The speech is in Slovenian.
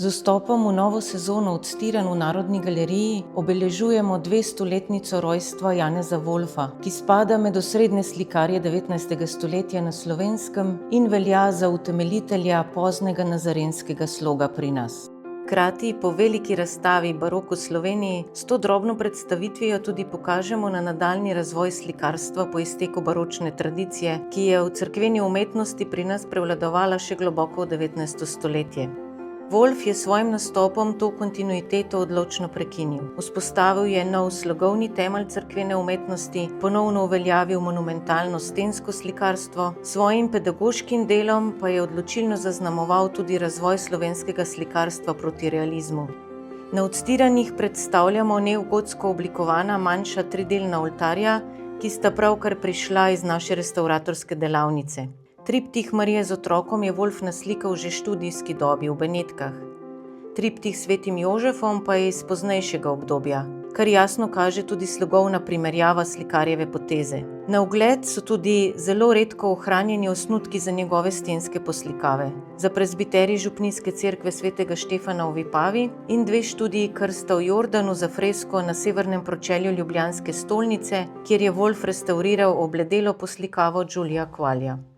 Z vstopom v novo sezono Odstiran v Narodni galeriji obeležujemo 200-letnico rojstva Janeza Wolfa, ki spada med osrednje slikarje 19. stoletja na Slovenskem in velja za utemeljitelja poznega nazarenskega sloga pri nas. Hkrati po veliki razstavi Barok v Sloveniji s to drobno predstavitvijo tudi pokažemo na nadaljnji razvoj slikarstva po izteku baročne tradicije, ki je v cerkveni umetnosti pri nas prevladovala še globoko v 19. stoletje. Wolf je s svojim nastopom to kontinuiteto odločno prekinil. Vzpostavil je nov slogovni temelj cerkvene umetnosti, ponovno uveljavil monumentalno stensko slikarstvo, s svojim pedagoškim delom pa je odločilno zaznamoval tudi razvoj slovenskega slikarstva proti realizmu. Na Odstiranih predstavljamo neogotsko oblikovana manjša tridelna oltarja, ki sta pravkar prišla iz naše restavratorske delavnice. Triptih Marije z otrokom je Wolf naslikal že v študijski dobi v Benetkah. Triptih s Svetim Jožefom pa je iz poznejšega obdobja, kar jasno kaže tudi slogovna primerjava slikarjeve poteze. Na ogled so tudi zelo redko ohranjeni osnutki za njegove stenske poslikave. Za prezbiterij župnijske cerkve svetega Štefana v Vipavi in 2 študiji krsta v Jordanu za fresko na severnem pročelju ljubljanske stolnice, kjer je Wolf restavriral obledelo poslikavo Giulia Quaglia.